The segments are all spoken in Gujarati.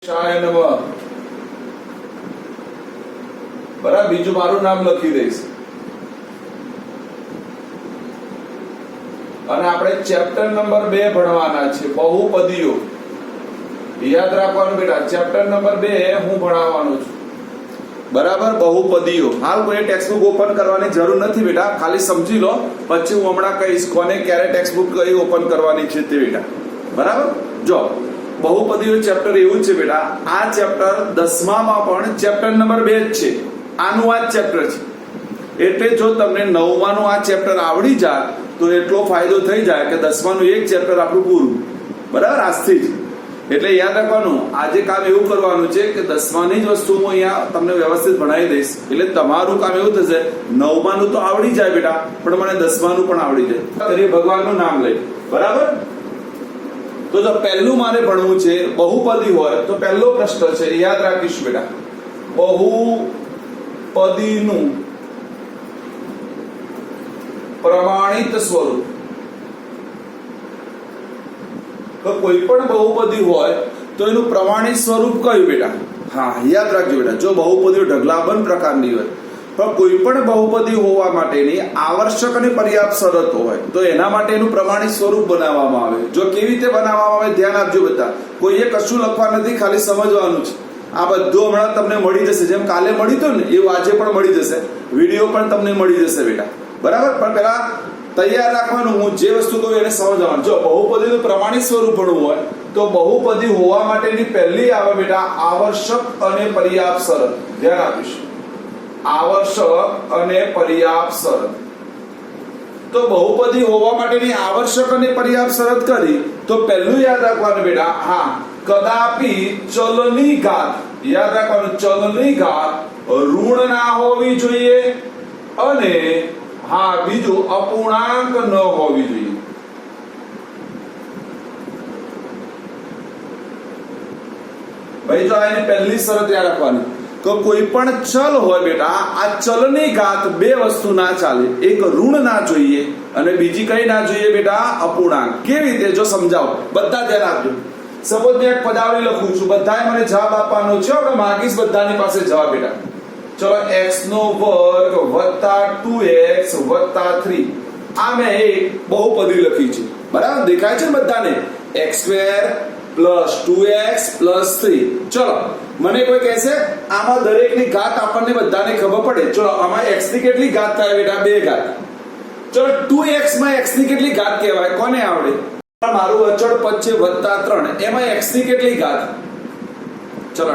બરાબર, બીજું મારું નામ લખી દઈશ અને આપણે ચેપ્ટર નંબર 2 ભણવાના છે, બહુપદીઓ. યાદ રાખવાનું બેટા, ચેપ્ટર નંબર 2 હું ભણાવવાનો છું. બરાબર, બહુપદીઓ. હાલ કોઈ ટેક્સ્ટબુક ઓપન કરવાની જરૂર નથી બેટા, ખાલી સમજી લો, પછી હું હમણાં કહીશ કોને ક્યારે ટેક્સ્ટબુક કઈ ઓપન કરવાની છે તે બેટા. બરાબર, જો બહુપદીઓ ચેપ્ટર એવું છે બેટા, આ ચેપ્ટર 10મામાં પણ ચેપ્ટર નંબર 2 જ છે, આનું આ ચેપ્ટર છે. એટલે જો તમને 9માનું આ ચેપ્ટર આવડી જાય તો એટલો ફાયદો થઈ જાય કે 10માનું એક ચેપ્ટર આપણું પૂરું. બરાબર, આજથી જ. એટલે યાદ રાખવાનું, આજે કામ એવું કરવાનું છે કે 10માની જ વસ્તુ હું અહીંયા તમને વ્યવસ્થિત ભણાવી દઈશ. એટલે તમારું કામ એવું થશે, 9માનું તો આવડી જાય બેટા, પણ મને 10માનું પણ આવડી જાય. ભગવાનનું નામ લઈ. બરાબર, તો જો પહેલું મારે ભણવું છે બહુપદી હોય તો પહેલો પ્રશ્ન છે, યાદ રાખીશું બેટા, બહુપદીનું પ્રમાણિત સ્વરૂપ. તો કોઈ પણ બહુપદી હોય તો એનું પ્રમાણિત સ્વરૂપ કયું બેટા? હા, યાદ રાખજો બેટા, જો બહુપદીઓ ઢગલાબંધ પ્રકારની હોય પણ કોઈ પણ બહુપદી હોવા માટેની આવશ્યક અને પર્યાપ્ત શરતો હોય તો એના માટે એનું પ્રમાણિત સ્વરૂપ બનાવવામાં આવે. જો કેવી રીતે બનાવવામાં આવે ધ્યાન આપજો બધા, કોઈએ કશું લખવા નથી, ખાલી સમજવાનું છે. આ બધું હમણાં તમને મળી જશે, જેમ કાલે મળી હતું ને એવું આજે પણ મળી જશે, વિડીયો પણ તમને મળી જશે બેટા. બરાબર, પણ પેલા તૈયાર રાખવાનું, હું જે વસ્તુ કહું એને સમજવાનું. જો બહુપદીનું પ્રમાણિત સ્વરૂપ ભણવું હોય તો બહુપદી હોવા માટેની પહેલી આવે બેટા આવશ્યક અને પર્યાપ્ત શરત. ધ્યાન આપીશું, આવશ્યક અને પર્યાપ્ત શરત. તો બહુપદી હોવા માટેની આવશ્યક અને પર્યાપ્ત શરત કરી તો પહેલું યાદ રાખવાનું બેટા, હા, કદાપી ચલની ઘાત, યાદ રાખવાનું, ચલની ઘાત ઋણ ના હોવી જોઈએ અને હા બીજું અપૂર્ણાંક ન હોવી જોઈએ. ભાઈ જો આની પહેલી શરત યાદ રાખવાની, તો કોઈ પણ ચલ હોય બેટા, આ ચલની ઘાત બે વસ્તુ ના ચાલે, એક ઋણ ના જોઈએ અને બીજી કઈ ના જોઈએ બેટા? અપૂર્ણાંક. કેવી રીતે? જો સમજાવો, બધા ધ્યાન આપજો. સપોઝ મેં એક પદાવલી લખું છું, બધાએ મને જવાબ આપવાનો છે, હવે માંગીશ બધાની પાસે જવાબ બેટા. ચલો, x નો વર્ગ વત્તા 2x વત્તા 3, આ મેં એક બહુપદી લખી છે. બરાબર, દેખાય છે બધાને? x² plus 2x plus 3. ચલો, મને કોઈ કહેશે આમાં દરેકની ઘાત આપણને બધાને ખબર પડે. ચલો, આમાં x ની કેટલી ઘાત થાય બેટા? 2 ઘાત. ચલો, 2x માં x ની કેટલી ઘાત કહેવાય? કોને આવડે? મારું અચળ પદ છે વત્તા 3, એમાં x ની કેટલી ઘાત? ચલો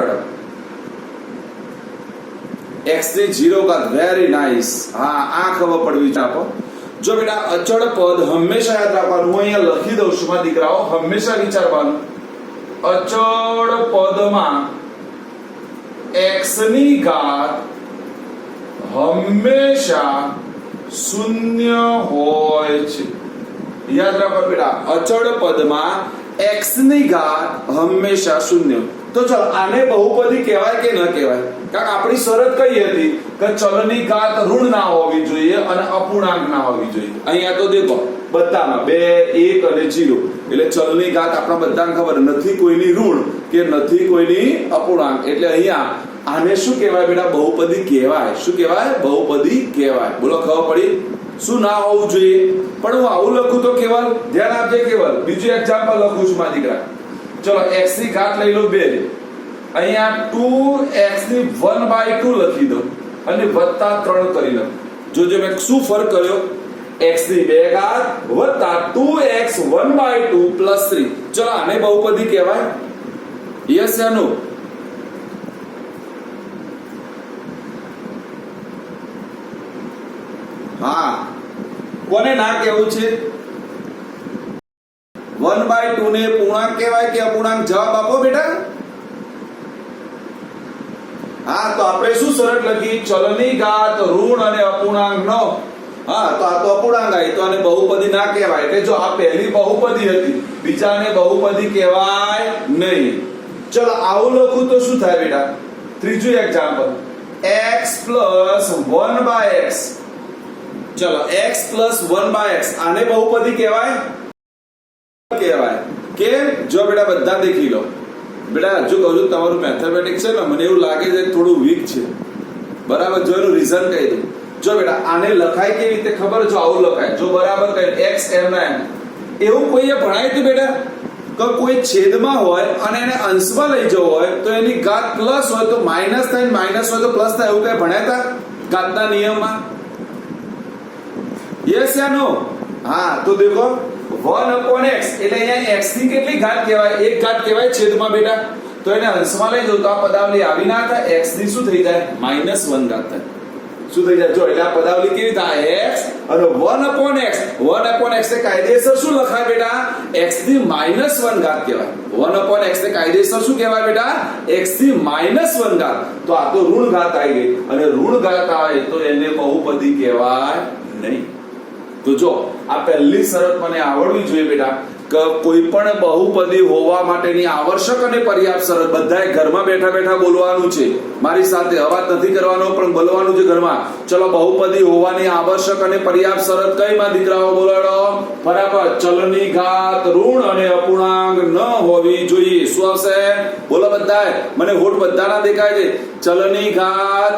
x ની 0 ઘાત. Very nice. હા, આ ખબર પડવી છે આપો. જો બેટા અચળ પદ હંમેશા યાદ રાખવાનું, હું અહીંયા લખી દઉં છું મારા દીકરાઓ, હંમેશા વિચારવાનું, અચળ પદમાં x ની ઘાત હંમેશા 0 હોય છે. યાદ રાખો બેટા, અચળ પદમાં x ની ઘાત હંમેશા 0. તો ચલો, આને બહુપદી કહેવાય કે ન કહેવાય? કારણ આપણી શરત કઈ હતી કે ચલની ઘાત ઋણ ના હોવી જોઈએ અને અપૂર્ણાંક ના હોવી જોઈએ. અહીંયા તો દેખો બધામાં 2, 1 અને 0, એટલે ચલની ઘાત આપણા બધાને ખબર નથી કોઈની ઋણ કે નથી કોઈની અપૂર્ણાંક. એટલે અહીંયા આને શું કહેવાય બેટા? બહુપદી કહેવાય. શું કહેવાય? બહુપદી કહેવાય. બોલો, ખબર પડી? શું ના હોવું જોઈએ? પણ હું આવું લખું તો કેવલ, ધ્યાન આપજે કેવલ, બીજું એક્ઝામ્પલ લખું છું મારા દીકરા. ચલો, x ની ઘાત લઈ લો 2, અહીંયા 2x ની 1/2 લખી દો અને વત્તા 3 કરી લો. જોજો મેં શું ફરક કર્યો? x ની 2 ઘાત વત્તા 2x 1/2 પ્લસ 3. ચલો, આને બહુપદી કહેવાય? યસ યા નો? હા, કોને ના કહેવું છે? 1/2 ને પૂર્ણાંક કહેવાય કે અપૂર્ણાંક? જવાબ આપો બેટા. હા, તો આપણે શું શરત લખી? ચલની ઘાત ઋણ અને અપૂર્ણાંક ન. હા, તો આ તો અપૂર્ણાંક આવી, તો આને બહુપદી ના કહેવાય. એટલે જો આ પહેલી બહુપદી હતી, બીજાને બહુપદી કહેવાય નહીં. ચલો, આવું લખું તો શું થાય બેટા? ત્રીજું એક્ઝામ્પલ, x પ્લસ 1/x. ચલો, x પ્લસ 1/x, આને બહુપદી કહેવાય? કહેવાય. કેમ? જો બેટા બધા દેખી લો, બેટા હજુ કહું છું તમારું મેથેમેટિક્સ છે ને મને એવું લાગે છે થોડું વીક છે, બરાબર. જો એનું રીઝન કહી દઉં. જો બેટા આને લખાય કેવી રીતે ખબર? જો આવું લખાય, જો બરાબર કહે x m ના m. એવું કોઈએ ભણાય હતું બેટા કે કોઈ છેદમાં હોય અને એને અંશમાં લઈ જવો હોય તો એની ઘાત પ્લસ હોય તો માઇનસ થાય, માઇનસ હોય તો પ્લસ થાય, એવું કઈ ભણાયતા ઘાતના નિયમમાં? યસ યા નો? હા, તો દેખો 1/x એટલે અહીંયા x ની કેટલી ઘાત કહેવાય? એક ઘાત કહેવાય છેદમાં બેટા. તો એને અંશમાં લઈ જાવ તો આ પદાવલી આવી ના થાય, x ની શું થઈ જાય? -1 ઘાત થાય. શું થઈ જાય? જો એટલે આ પદાવલી કેવી થાય? x અને 1/x. 1/x એ કાયદેસર શું લખાય બેટા? x ની -1 ઘાત કહેવાય. 1/x ને કાયદેસર શું કહેવાય બેટા? x ની -1 ઘાત. તો આ તો ઋણ ઘાત આવી ગઈ અને ઋણ ઘાત આવે તો એને બહુપદી કહેવાય નહીં. તો જો આ પહેલી શરત મને આવડવી જોઈએ બેટા કે કોઈ પણ બહુપદી હોવા માટેની આવશ્યક અને પર્યાપ્ત શરત બધાએ ઘરમાં બેઠા બેઠા બોલવાનું છે. મારી સાથે અવાજ નથી કરવાનો પણ બોલવાનું છે ઘરમાં. ચલો, બહુપદી હોવાની આવશ્યક અને પર્યાપ્ત શરત કઈ માં દીકરાઓ બોલાડો? બરાબર, ચલની ઘાત ઋણ અને અપૂર્ણાંક ન હોવી જોઈએ. શું આવશે? બોલો બધાએ. મને હોઠ બધાના દેખાય છે. ચલની ઘાત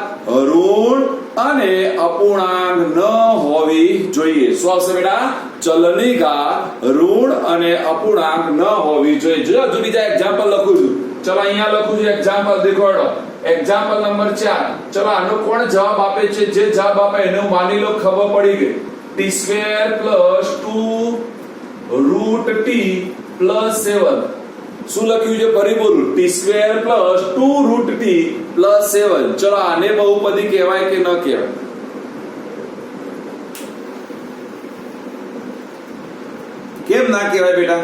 ઋણ અને અપૂર્ણાંક ન હોવી જોઈએ. શું આવશે બેટા? ચલની ઘાત ઋણ અને અપૂર્ણાંક ન હોવી જોઈએ. જો હજુ બીજા એક્ઝામ્પલ લખું છું. ચલો અહીંયા લખું છું એક્ઝામ્પલ, દેખાડો. Example number 4. ચલો આનો કોણ જવાબ આપે છે? જે જવાબ આપે એને માની લો ખબર પડી ગઈ. t² + 2√t + 7. શું લખ્યું છે? ફરી બોલું. t² + 2√t + 7. ચલો આને બહુપદી કહેવાય કે ન કહેવાય? કેમ ના કહેવાય બેટા?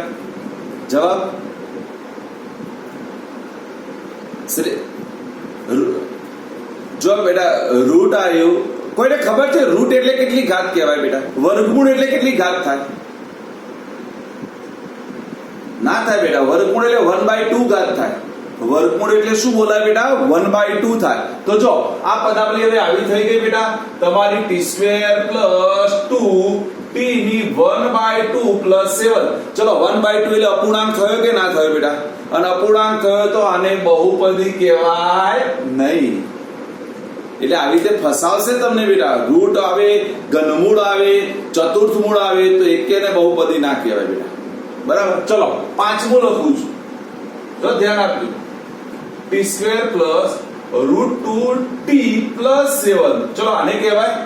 જવાબ જો બેટા રૂટ આવ્યું. કોઈને ખબર છે રૂટ એટલે કેટલી ઘાત કહેવાય બેટા? વર્ગમૂળ એટલે કેટલી ઘાત થાય? ના થાય બેટા. વર્ગમૂળ એટલે 1/2 ઘાત થાય. વર્ગમૂળ એટલે શું બોલાય બેટા? 1/2 થાય. તો જો આ પદાવલી હવે આવી થઈ ગઈ બેટા તમારી t² + 2t ની 1/2 + 7. ચલો 1/2 એટલે અપૂર્ણાંક થયો કે ના થયો બેટા? અને અપૂર્ણાંક થયો તો આને બહુપદી કહેવાય નહીં. એટલે આવી રીતે ફસાવશે તમને બેટા. રૂટ આવે, ઘનમૂળ આવે, ચતુર્થ મૂળ આવે તો એકેને બહુપદી ના કહેવાય બેટા. બરાબર. ચલો પાંચમું લખું છું, તો ધ્યાન આપજો. t² + √2t + 7. ચલો આને કહેવાય.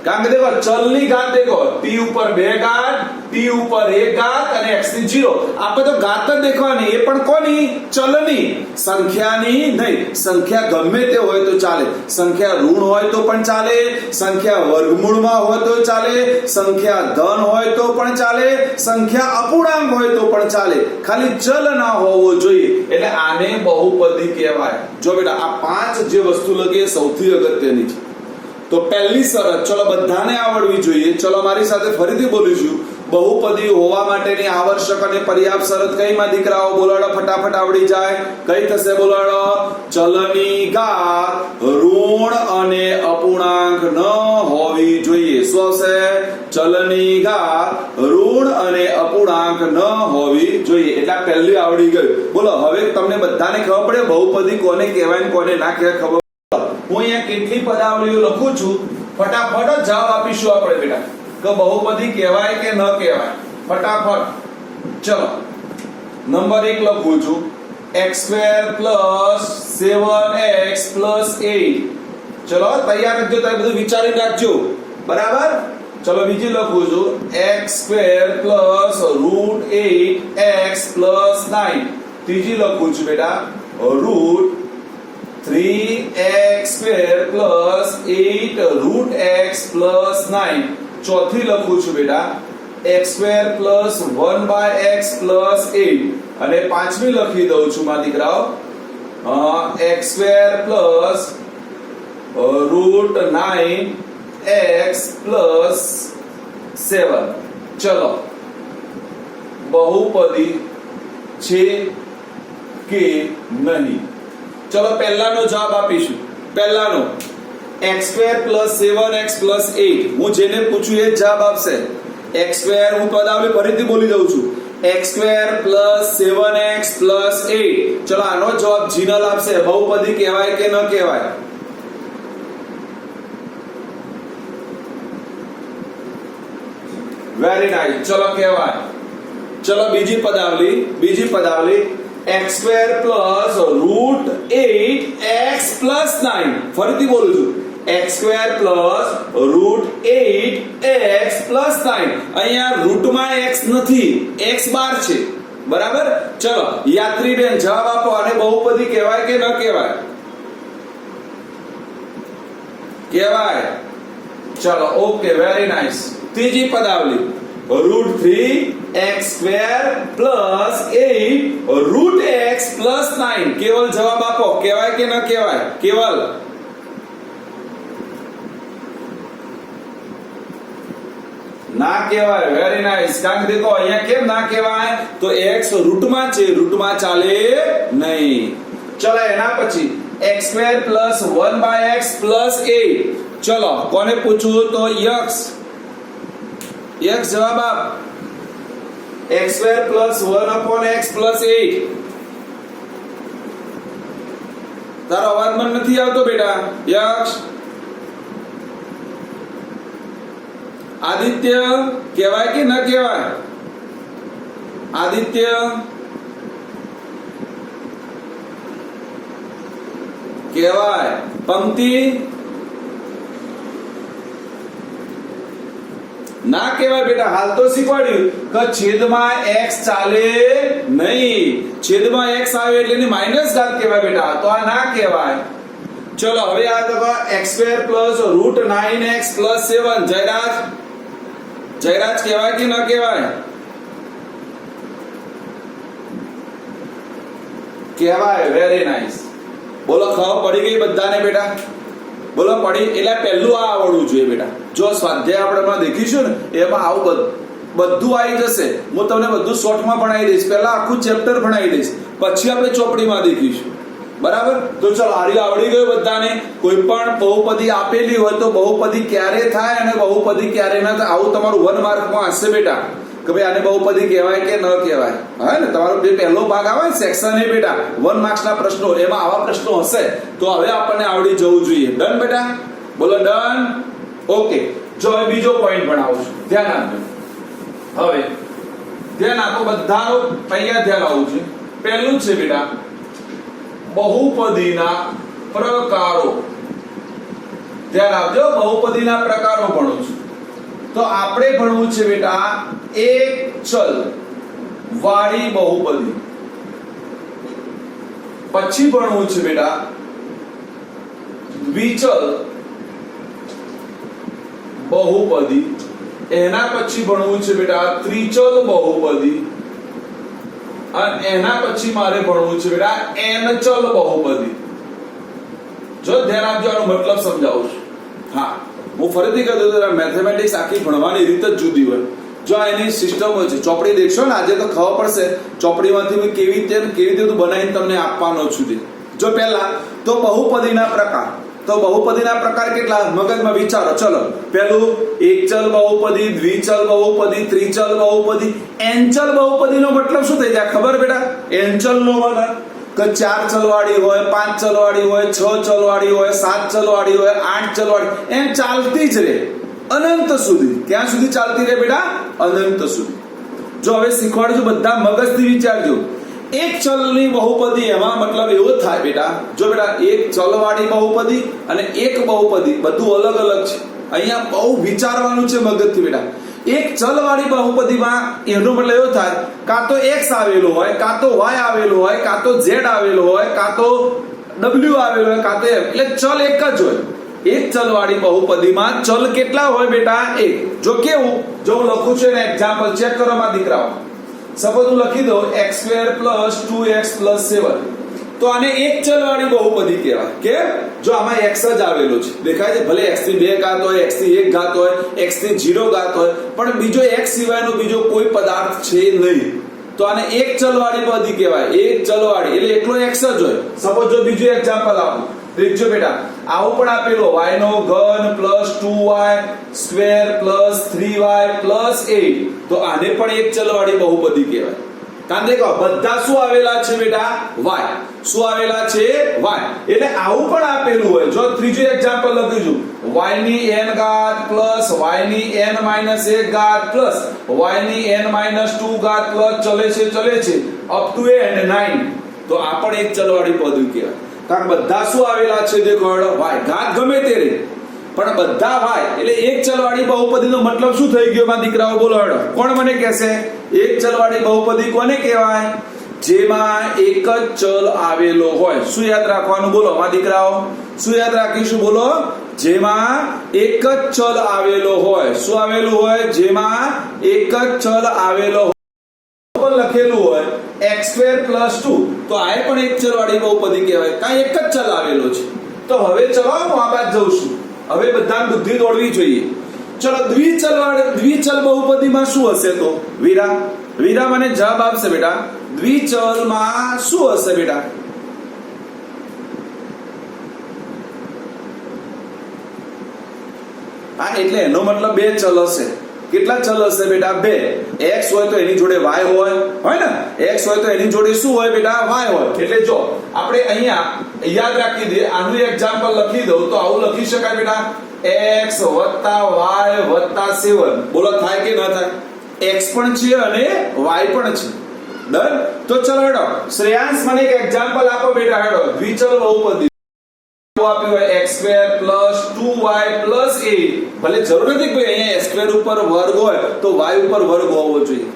કારણ કે દેખો ચલની ઘાત દેખો, t ઉપર 2 ઘાત, t ઉપર 1 ઘાત અને x ની 0. આપણે તો ઘાત જ દેખવાની, એ પણ કોની? ચલની, સંખ્યાની નહીં. સંખ્યા ગમે તે હોય તો ચાલે. સંખ્યા ઋણ હોય તો પણ ચાલે, સંખ્યા વર્ગમૂળમાં હોય તો ચાલે, સંખ્યા ધન હોય તો પણ ચાલે, સંખ્યા અપૂર્ણાંક હોય તો પણ ચાલે. ખાલી ચલ ના હોવો જોઈએ. એટલે આને બહુપદી કહેવાય. જો બેટા આ 5 જે વસ્તુ લગી એ સૌથી અગત્યની છે. તો પહેલી શરત ચલો બધાને આવડવી જોઈએ. ચલો મારી સાથે ફરીથી બોલીશું. બહુપદી હોવા માટેની આવશ્યક અને પર્યાપ્ત શરત કઈ માં દીકરાઓ? બોલાડો, ફટાફટ આવડી જાય. કઈ થશે? બોલાડો. ચલની ઘાત ઋણ અને અપૂર્ણાંક ન હોવી જોઈએ. શું આવશે? ચલની ઘાત ઋણ અને અપૂર્ણાંક ન હોવી જોઈએ. એટલે પહેલી આવડી ગયું. બોલો હવે તમને બધાને ખબર પડે બહુપદી કોને કહેવાય કોને ના કહેવાય ખબર? હું અહીંયા કેટલી પદાવલીઓ લખું છું, ફટાફટ જ જવાબ આપીશું આપણે બેટા કે બહુપદી કહેવાય કે ન કહેવાય. ફટાફટ. ચલો નંબર 1 લખું છું. x² + 7x + 8. ચલો તૈયાર રાખજો, તમે બધું વિચારી રાખજો. બરાબર. ચલો બીજી લખું છું. x² + √8x + 9. ત્રીજી લખું છું બેટા √3x² + 8√x + 9. ચોથી લખું છું બેટા x² + 1/x + 8. અને પાંચમી લખી દઉં છું મારા દીકરાઓ x² + √9x + 7. ચલો બહુપદી છે કે નહીં? ચલો પહેલાનો જવાબ આપીશું. પહેલાનો x² + 7x + 8. હું જેને પૂછું એ જવાબ આપશે. x² હું પદાવલી ફરીથી બોલી દઉં છું. x² + 7x + 8. ચલો આનો જવાબ જીનલ આપશે. બહુપદી કહેવાય કે ન કહેવાય? Very nice. ચલો કહેવાય. ચલો બીજી પદાવલી x² + √8x + 9. ફરીથી બોલું છું, x² + √8x + 9. અહીંયા રૂટમાં x નથી, x બાર છે. બરાબર. ચલો યાત્રીબેન જવાબ આપો. આને બહુપદી કહેવાય કે ન કહેવાય? કહેવાય. ચલો ઓકે, વેરી નાઇસ. ત્રીજી પદાવલી √3x² + 8 √x + 9. કેવલ જવાબ આપો, કહેવાય કે ન કહેવાય? કેવલ ના કહેવાય. Very nice. કારણ કે દેખો અહીંયા કેમ ના કહેવાય? તો x રૂટમાં છે, રૂટમાં ચાલે નહીં. ચલો એના પછી x² + 1/x + 8. ચલો કોને પૂછું? તો યક્ષ જવાબ આપ. x² + 1/x + 8. તારો અવાજ મને નથી આવતો બેટા. યક્ષ, આદિત્ય કહેવાય કે ન કહેવાય? આદિત્ય કહેવાય. પંક્તિ ના કહેવાય બેટા. હાલ તો શીખવાડ્યું કે છેદમાં x ચાલે નહીં. છેદમાં x આવે એટલે એની માઇનસ ઘાત કહેવાય બેટા. તો આ ના કહેવાય. ચલો હવે આ તો x² + √9x + 7. જયરાજ કહેવાય કે ન કહેવાય? કહેવાય. Very nice. બોલો ખબર પડી ગઈ બધાને બેટા? બોલો પડી? એટલે પહેલું આ આવડવું જોઈએ બેટા. જો સ્વાધ્યાય આપણે દેખીશું ને એમાં આવું બધું આવી જશે. હું તમને બધું શોર્ટમાં ભણાવી દઈશ. પહેલા આખું ચેપ્ટર ભણાવી દઈશ, પછી આપણે ચોપડીમાં દેખીશું. બરાબર. તો ચલો આર્યું આવડી ગયું બધાને. કોઈ પણ બહુપદી આપેલી હોય તો બહુપદી ક્યારે થાય અને બહુપદી ક્યારે ન થાય, આવું તમારું 1 માર્કમાં હશે બેટા. કે ભાઈ આને બહુપદી કહેવાય કે ન કહેવાય. હા ને, તમારો જે પહેલો ભાગ આવે ને સેક્શન એ બેટા 1 માર્ક્સના પ્રશ્નો, એમાં આવા પ્રશ્નો હશે. તો હવે આપણને આવડી જવું જોઈએ. ડન બેટા? બોલો ડન. ઓકે. જો હવે બીજો પોઈન્ટ ભણાવું છું, ધ્યાન આપજો. હવે ધ્યાન આપો બધાનો. અહીંયા ધ્યાન આવવું છે. પહેલું છે બેટા બહુપદીના પ્રકારો. ધ્યાન આપજો. બહુપદીના પ્રકારો ભણું છું. તો આપણે ભણવું છે બેટા એક ચલ વાળી બહુપદી. પછી ભણવું છે બેટા દ્વિચલ બહુપદી. એના પછી ભણવું છે બેટા ત્રિચલ બહુપદી. અને એના પછી મારે ભણવું છે બેટા n-ચલ બહુપદી. જો ધ્યાન આપજો, આનો મતલબ સમજાવું છું. હા, હું ફરીથી કહી દઉં, મેથેમેટિક્સ આખી ભણવાની રીત જ જુદી હોય. જો એની સિસ્ટમ હોય છે. ચોપડી દેખશો ને આજે તો ખબર પડશે ચોપડીમાંથી મેં કેવી રીતે બનાવીને તમને આપવાનો છું. જો પહેલા તો બહુપદીના પ્રકાર. તો બહુપદીના પ્રકાર કેટલા મગજમાં વિચારો. ચલો પહેલું એકચલ બહુપદી, દ્વિચલ બહુપદી, ત્રિચલ બહુપદી. n-ચલ બહુપદીનો મતલબ શું થઈ જાય ખબર બેટા? n-ચલ નો મતલબ કે 4 ચલવાળી હોય, 5 ચલવાળી હોય, 6 ચલવાળી હોય, 7 ચલવાળી હોય, 8 ચલવાળી, એમ ચાલતી જ રહે અનંત સુધી. ક્યાં સુધી ચાલતી રહે બેટા? અનંત સુધી. જો હવે શીખવાડજો, બધા મગજથી વિચારજો. એક ચલની બહુપદી, એમાં મતલબ એવો થાય બેટા, જો બેટા એક ચલવાળી બહુપદી અને એક બહુપદી બધું અલગ અલગ છે. અહીંયા બહુ વિચારવાનું છે મગજથી બેટા. એક ચલવાળી બહુપદીમાં એનો મતલબ એવો થાય કાં તો x આવેલો હોય, કાં તો y આવેલો હોય, કાં તો z આવેલો હોય, કાં તો w આવેલો હોય, કાં તો m. એટલે ચલ એક જ હોય. એક ચલવાળી બહુપદીમાં ચલ કેટલા હોય બેટા? એક. જો કેવું, જો હું લખું છું ને એક્ઝામ્પલ ચેક કરો માં દીકરાઓ. સપોઝ હું લખી દઉં x² + 2x + 7. તો આને એક ચલવાળી બહુપદી કહેવાય. કે જો આમાં x જ આવેલો છે, દેખાય છે? ભલે x થી 2 ઘાત હોય, x થી 1 ઘાત હોય, x થી 0 ઘાત હોય, પણ બીજો x સિવાયનો બીજો કોઈ પદાર્થ છે નહીં. તો આને એક ચલવાળી બહુપદી કહેવાય. એક ચલવાળી એટલે એકલો x જ હોય. સપોઝ જો બીજું એક્ઝામ્પલ આપું, ત્રીજો બેટા આવું પણ આપેલું y નો ઘન plus 2y square plus 3y plus 8 તો આને પણ એક ચલવાળી બહુપદી કહેવાય. કારણ દેખો બધા શું આવેલા છે બેટા y શું આવેલા છે y એટલે આવું પણ આપેલું હોય. જો ત્રીજું એક્ઝામ્પલ લખીશું y ની n ઘાત પ્લસ y ની n માઈનસ 1 ઘાત પ્લસ y ની n માઈનસ 2 ઘાત પ્લસ ચલે છે અપ ટુ એન્ડ 9 તો આ પણ એક ચલવાળી પદી કહેવાય. કારણ બધા શું આવેલા છે દેખો y ઘાત ગમે તે રે પણ બધા y એટલે એક ચલવાળી બહુપદીનો મતલબ શું થઈ ગયો માં દીકરાઓ બોલો હેડો કોણ મને કહેશે એક ચલવાળી બહુપદી કોને કહેવાય જેમાં એક જ ચલ આવેલો હોય. શું યાદ રાખવાનું બોલો માં દીકરાઓ શું યાદ રાખીશું બોલો જેમાં એક જ ચલ આવેલો હોય. શું આવેલું હોય જેમાં એક જ ચલ આવેલો હોય લખેલું હોય x2 + 2 તો આ પણ એક ચલવાળી બહુપદી કહેવાય. કાઈ એક જ ચલ આવેલો છે. તો હવે ચલો હું આ બાદ જઉં છું. હવે બધાને બુદ્ધિ દોડવી જોઈએ. ચલો દ્વિચલ બહુપદીમાં શું હશે તો વીરા મને જવાબ આપશે બેટા દ્વિચલમાં શું હશે બેટા હા એટલે એનો મતલબ બે ચલ હશે. કેટલા ચલ હશે બેટા બે. x હોય તો એની જોડે y હોય ને x હોય તો એની જોડે શું હોય બેટા y હોય. એટલે જો આપણે અહીંયા યાદ રાખી દે આનું એક્ઝામ્પલ લખી દઉં તો આવું લખી શકાય બેટા x + y + 7 બોલો થાય કે ન થાય. x પણ છે અને y પણ છે. ડન. તો ચલો હેડો શ્રેયાંશ મને એક એક્ઝામ્પલ આપો બેટા હેડો દ્વિચલ બહુપદી આપ્યું હોય x2 + 2y + 8 ભલે જરૂર નથી કોઈ અહીંયા x2 ઉપર વર્ગ હોય તો y ઉપર વર્ગ હોવો જોઈએ.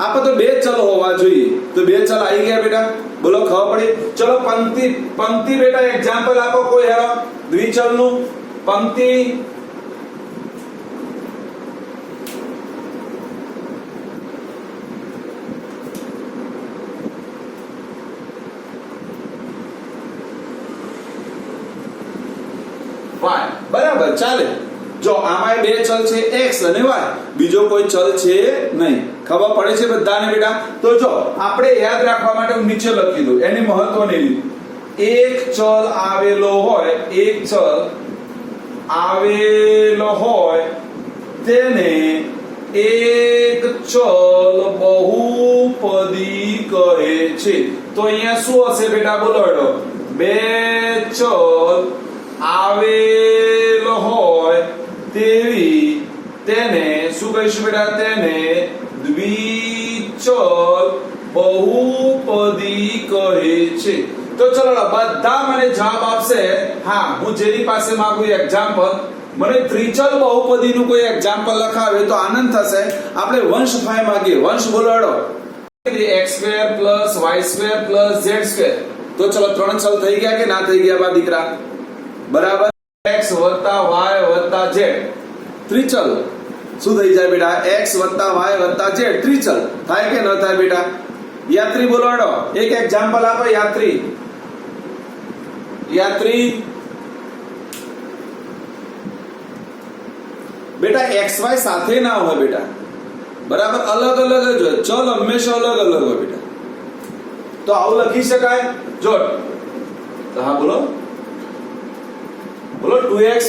આપણે તો બે ચલ હોવા જોઈએ. તો બે ચલ આવી ગયા બેટા બોલો ખબર પડી. ચલો પંક્તિ બેટા એક્ઝામ્પલ આપો કોઈ હેરો દ્વિચલનું પંક્તિ y બરાબર ચાલે. જો આમાં બે ચલ છે x અને y બીજો કોઈ ચલ છે નહીં. ખબર પડે છે બધાને બેટા. તો જો આપણે યાદ રાખવા માટે હું નીચે લખી દઉં એની મહત્વની રીત. એક ચલ આવેલો હોય તેને એક ચલ બહુપદી કહે છે. તો અહીંયા શું હશે બેટા બોલો હેડો બે ચલ આવેલો હોય તેવી તેને શું કહીશું બેટા તેને દ્વિચલ બહુપદી કહે છે. તો ચલો બધા મને જવાબ આપશે હા હું જેની પાસે માંગુ એક્ઝામ્પલ મને ત્રિચલ બહુપદીનું કોઈ એક્ઝામ્પલ લખાવે તો આનંદ થશે. આપણે વંશ ફાય માંગીએ વંશ બોલો હેડો x2 + y2 + z2 તો ચલો ત્રણ ચલ થઈ ગયા કે ના થઈ ગયા બા દીકરા બરાબર x + y + z ત્રિચલ શું થઈ જાય બેટા x + y + z ત્રિચલ થાય કે ન થાય બેટા. યાત્રી બોલો હેડો એક એક્ઝામ્પલ આપો યાત્રી બેટા xy સાથે ના હોય બેટા બરાબર અલગ અલગ જ હોય. ચલ હંમેશા અલગ અલગ હોય બેટા. તો આવું લખી શકાય જો હા બોલો 2x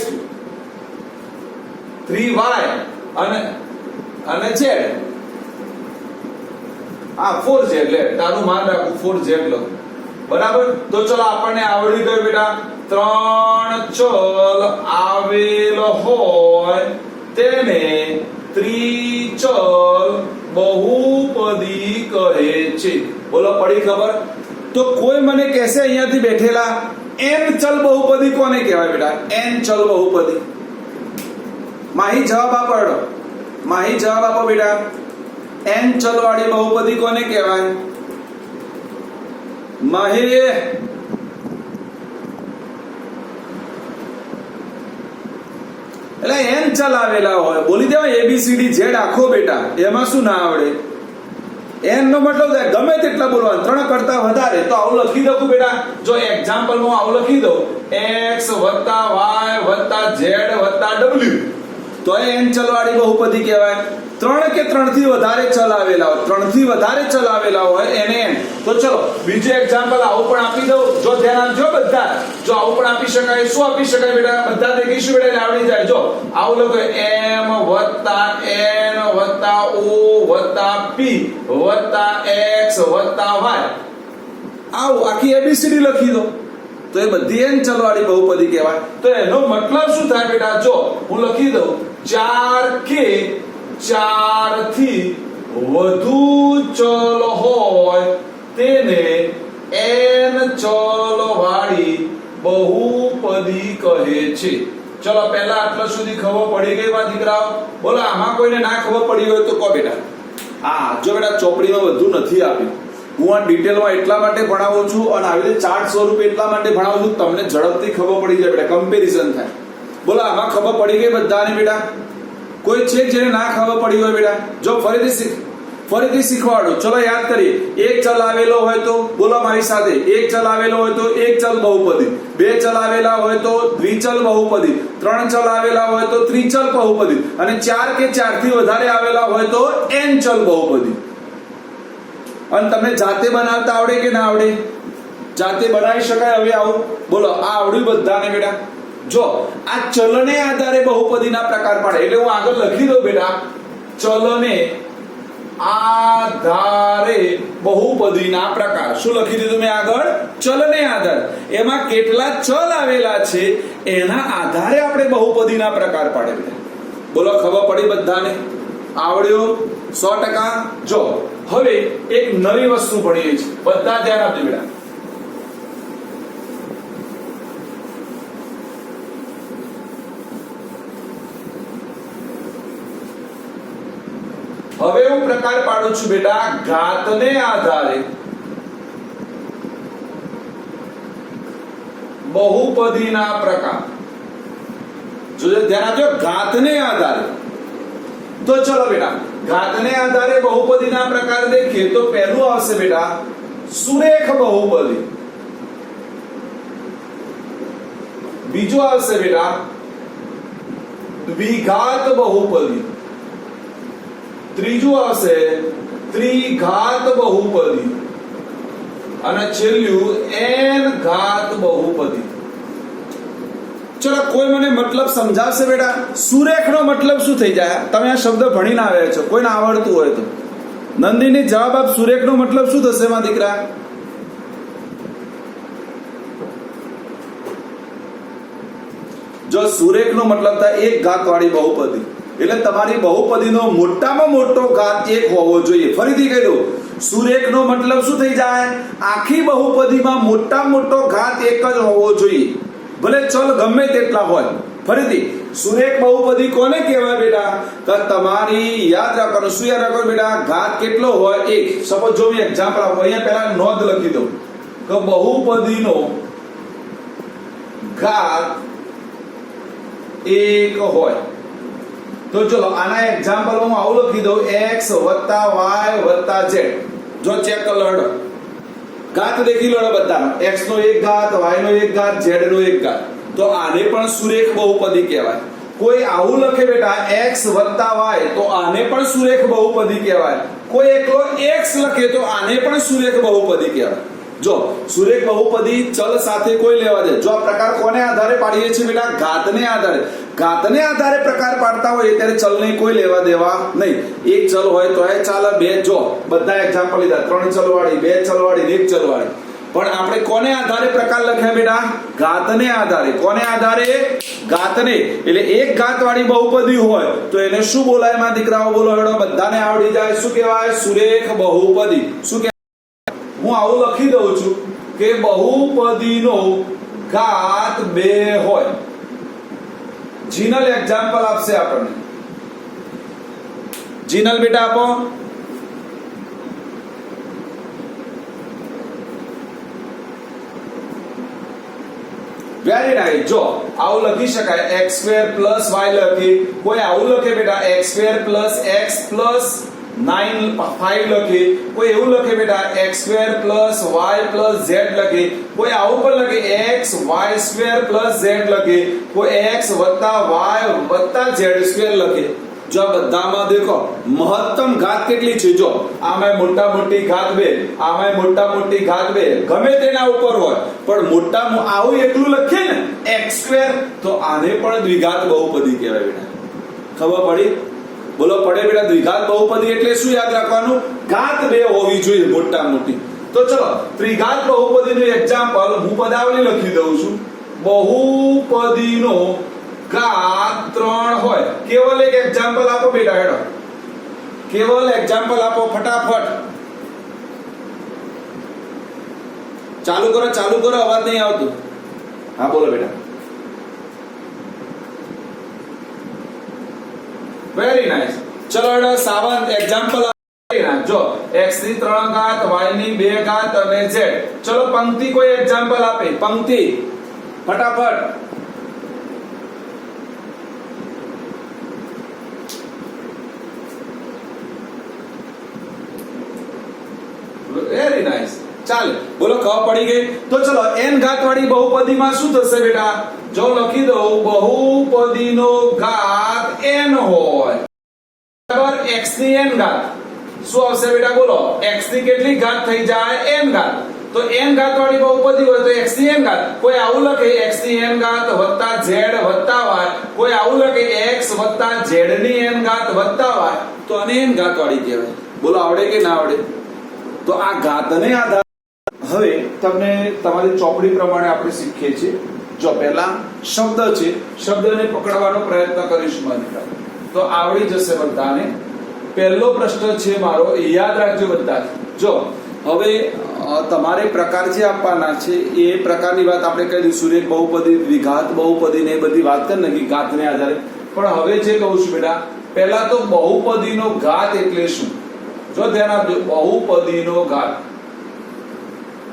3y અને z હા 4z લે તારું માન રાખું 4z લો બરાબર. તો ચલો આપણને આવડી ગયું બેટા ત્રણ ચલ આવેલો હોય તેને ત્રિચલ બહુપદી કહે છે. બોલો પડી ખબર. તો કોઈ મને કહેશે અહીંયાથી બેઠેલા n ચલ બહુપદી કોને કહેવાય બેટા n ચલ બહુપદી માહી જવાબ આપો બેટા n ચલ વાળી બહુપદી કોને કહેવાય માહી એટલે n ચલ આવેલા હોય બોલી દેવાય ABCD Z આખો બેટા એમાં શું ના આવડે. n નો મતલબ ગમે તેટલા બોલવાનું ત્રણ કરતા વધારે તો આવું લખી દઉં બેટા. જો એક્ઝામ્પલ માં આવું લખી દઉં x + y + z + w તો એ n ચલવાળી બહુપદી કહેવાય. 3 કે 3 થી વધારે ચલ આવેલા હોય, 3 થી વધારે ચલ આવેલા હોય એને n. તો ચલો બીજું એક્ઝામ્પલ આવું પણ આપી દઉં. જો ધ્યાન આપજો બધા. જો આવું પણ આપી શકાય. શું આપી શકાય બેટા? બધા દેખીશું બેટા એટલે આવડી જાય. જો આવું લખો m વત્તા n વત્તા o વત્તા p વત્તા x વત્તા y. આવું આખી એબીસીડી લખી દો તો એ બધી n ચલવાળી બહુપદી કહેવાય. તો એનો મતલબ શું થાય બેટા? જો હું લખી દઉં 4 કે 4 થી વધુ ચલ હોય તેને n ચલવાળી બહુપદી કહે છે. ચલો પહેલા આટલા સુધી ખબર પડી ગઈ માં દીકરાઓ? બોલો આમાં કોઈને ના ખબર પડી હોય તો કહો બેટા. હા જો બેટા ચોપડીમાં બધું નથી આપ્યું. હું આ ડિટેલમાં એટલા માટે ભણાવું છું અને આવી રીતે ચાર્ટ સ્વરૂપે એટલા માટે ભણાવું છું તમને ઝડપથી ખબર પડી જાય બેટા, કમ્પેરિઝન થાય. બોલો આમાં ખબર પડી ગઈ બધાને બેટા? કોઈ છે જેને ના ખબર પડી હોય બેટા? જો ફરીથી શીખવાડો. ચલો યાદ કરીએ. એક ચલ આવેલો હોય તો બોલો મારી સાથે, એક ચલ આવેલો હોય તો એક ચલ બહુપદી, બે ચલ આવેલા હોય તો દ્વિચલ બહુપદી, ત્રણ ચલ આવેલા હોય તો ત્રિચલ બહુપદી અને 4 કે 4 થી વધારે આવેલા હોય તો n ચલ બહુપદી. અને તમને જાતે બનાવતા આવડે કે ના આવડે? જાતે બનાવી શકાય હવે આવું? બોલો આ આવડ્યું બધાને બેટા? જો આ ચલને આધારે બહુપદીના પ્રકાર પાડે એટલે હું આગળ લખી દઉં બેટા. ચલને આધારે બહુપદીના પ્રકાર. શું લખી દીધું મેં આગળ? ચલને આધારે. એમાં કેટલા ચલ આવેલા છે એના આધારે આપણે બહુપદીના પ્રકાર પાડે બેટા. બોલો ખબર પડી બધાને? આવડ્યું 100%? જો હવે એક નવી વસ્તુ ભણીએ છીએ. બધા ધ્યાન આપજો બેટા. હવે હું પ્રકાર પાડું છું બેટા ઘાતને આધારે બહુપદીના પ્રકાર. જો ધ્યાન આપજો ઘાતને આધારે. તો ચલો બેટા ઘાતને આધારે બહુપદીના પ્રકાર દેખીએ તો પહેલું આવશે બેટા સુરેખ બહુપદી. બીજું આવશે બેટા દ્વિઘાત બહુપદી. ત્રીજું આવશે ત્રિઘાત બહુપદી અને છેલ્લું n ઘાત બહુપદી. ચલો કોઈ મને મતલબ સમજાવશે બેટા? સુરેખનો મતલબ શું થઈ જાય? તમે આ શબ્દ ભણીને આવ્યા છો, કોઈને આવડતું હોય તો નંદિની જવાબ આપ. સુરેખનો મતલબ શું થશે માં દીકરા? જો સુરેખનો મતલબ થાય એક ઘાત વાળી બહુપદી એટલે તમારી બહુપદીનો મોટામાં મોટો ઘાત એક હોવો જોઈએ. ફરીથી કહી દઉં, સુરેખનો મતલબ શું થઈ જાય? આખી બહુપદીમાં મોટામાં મોટો ઘાત એક જ હોવો જોઈએ, ભલે ચલ ગમે તેટલા હોય. ફરીથી સુરેખ બહુપદી કોને કહેવાય બેટા? તો તમારી યાદ રાખવાનું. શું યાદ રાખવાનું બેટા? ઘાત કેટલો હોય? એક. સપોઝ જો મેં એક્ઝામ્પલ આપું, અહીંયા પહેલા નોંધ લખી દઉં કે બહુપદીનો ઘાત એક હોય. તો ચલો આના એક્ઝામ્પલ હું આવું લખી દઉં x વત્તા y વત્તા z. જો ચેક કરી લો, ઘાત દેખી લો બધાનો. x નો એક ઘાત, y નો એક ઘાત, z નો એક ઘાત. તો આને પણ સુરેખ બહુપદી કહેવાય. કોઈ આવું લખે બેટા x વત્તા y તો આને પણ સુરેખ બહુપદી કહેવાય. કોઈ એકલો x લખે તો આને પણ સુરેખ બહુપદી કહેવાય. જો સુરેખ બહુપદી ચલ સાથે કોઈ લેવા દે. જો આ પ્રકાર કોને આધારે પાડીએ છીએ બેટા? ઘાતને આધારે. ઘાતને આધારે પ્રકાર પાડતા હોય ત્યારે ચલને કોઈ લેવા દેવા નહીં. એક ચલ હોય તો એ ચાલે, બે. જો બધા એક્ઝામ્પલ લીધા, 3 ચલવાળી, 2 ચલવાળી, 1 ચલવાળી. પણ આપણે કોને આધારે પ્રકાર લખ્યા બેટા? ઘાતને આધારે. કોને આધારે? ઘાતને. એટલે એક ઘાત વાળી બહુપદી હોય તો એને શું બોલાય માં દીકરાઓ? બોલો હેડો, બધાને આવડી જાય. શું કહેવાય? સુરેખ બહુપદી. શું કહેવાય? હું આવું લખી દઉં છું કે બહુપદીનો ઘાત 2 હોય. જીનલ એક્ઝામ્પલ આપશે આપણને. જીનલ બેટા આપો. Very nice. જો આવું લખી શકાય x² + y લખી. કોઈ આવું લખે બેટા x² + x + 5 લખે, કોઈ એવું લખે બેટા x² y z લખે, કોઈ આવું પણ લખે xy² z લખે, કોઈ x y z² લખે. જો બધામાં દેખો મહત્તમ ઘાત કેટલી છે? જો આમાં મોટા મોટી ઘાત 2, આમાં મોટા મોટી ઘાત 2, ગમે તેના ઉપર હોય પણ મોટા આવું એટલું લખીએ ને x², તો આને પણ દ્વિઘાત બહુપદી કહેવાય બેટા. ખબર પડી? બોલો પડે બેટા? દ્વિઘાત બહુપદી એટલે શું યાદ રાખવાનું? ઘાત 2 હોવી જોઈએ મોટા મોટી. તો ચલો ત્રિઘાત બહુપદીનું એક્ઝામ્પલ હું પદાવલી લખી દઉં છું. બહુપદીનો ઘાત 3 હોય. કેવલ એક એક્ઝામ્પલ આપો બેટા. હેડો કેવલ એક્ઝામ્પલ આપો ફટાફટ. ચાલુ કરો અવાજ નહીં આવતો. હા બોલો બેટા. Very nice. ચલો હેડો સાવન એક્ઝામ્પલ જો x ની 3 ઘાત, y ની 2 ઘાત અને z. ચલો પંક્તિ કોઈ એક્ઝામ્પલ આપે. પંક્તિ ફટાફટ. Very nice. ચાલે બોલો ખબર પડી ગઈ. તો ચલો n ઘાત વાળી બહુપદીમાં શું થશે બેટા? જો લખી દઉં બહુપદીનો ઘાત n હોય બરાબર x ની n ઘાત. શું આવશે બેટા? બોલો x ની કેટલી ઘાત થઈ જાય? n ઘાત. તો n ઘાત વાળી બહુપદી હોય તો x ની n ઘાત. કોઈ આવું લખે x ની n ઘાત વત્તા z વત્તા y, કોઈ આવું લખે x વત્તા z ની n ઘાત વત્તા y, તો આને n ઘાત વાળી કહેવાય. બોલો આવડે કે ના આવડે? તો આ ઘાતને આધાર હવે તમને તમારી ચોપડી પ્રમાણે આપણે શીખીએ છીએ. જો પહેલા શબ્દ છે, શબ્દને પકડવાનો પ્રયત્ન કરીશું મારી. તો આવડી જશે બધાને. પહેલો પ્રશ્ન છે મારો, યાદ રાખજો બધા. જો હવે તમારે પ્રકાર જે આપવાના છે એ પ્રકારની વાત આપણે કહી દઈશું. રેખ બહુપદી, દ્વિઘાત બહુપદી ને એ બધી વાત કરી નાખી ઘાતને આધારે. પણ હવે જે કહું છું બેટા, પહેલા તો બહુપદીનો ઘાત એટલે શું? જો ધ્યાન આપજો, બહુપદીનો ઘાત.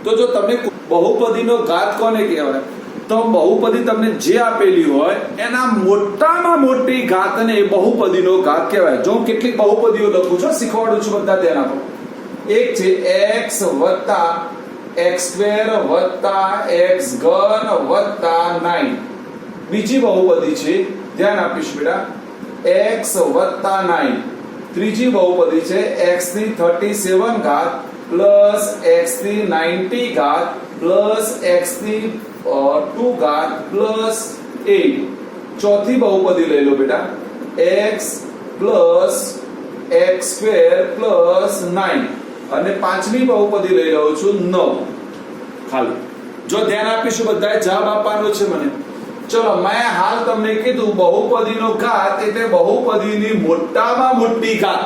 તો જો તમને બહુપદીનો ઘાત કોને કહેવાય? તો બહુપદી તમને જે આપેલી હોય એના મોટામાં મોટી ઘાતને બહુપદીનો ઘાત કહેવાય. જો હું કેટલીક બહુપદીઓ લખું છું, શીખવાડું છું, બધા ધ્યાન આપો. એક છે x વત્તા x² વત્તા x³ વત્તા 9. બીજી બહુપદી છે, ધ્યાન આપીશું બેટા, x વત્તા 9. ત્રીજી બહુપદી છે x ની 37 ઘાત પ્લસ x ની 90 ઘાત પ્લસ x ની 2 ઘાત પ્લસ 8. ચોથી બહુપદી લઈ લો બેટા, x પ્લસ x² પ્લસ 9. અને પાંચમી બહુપદી લઈ રહ્યો છું 9 ખાલી. જો ધ્યાન આપીશું બધાએ જવાબ આપવાનો છે મને. ચલો મેં હાલ તમને કીધું બહુપદીનો ઘાત એટલે બહુપદીની મોટામાં મોટી ઘાત.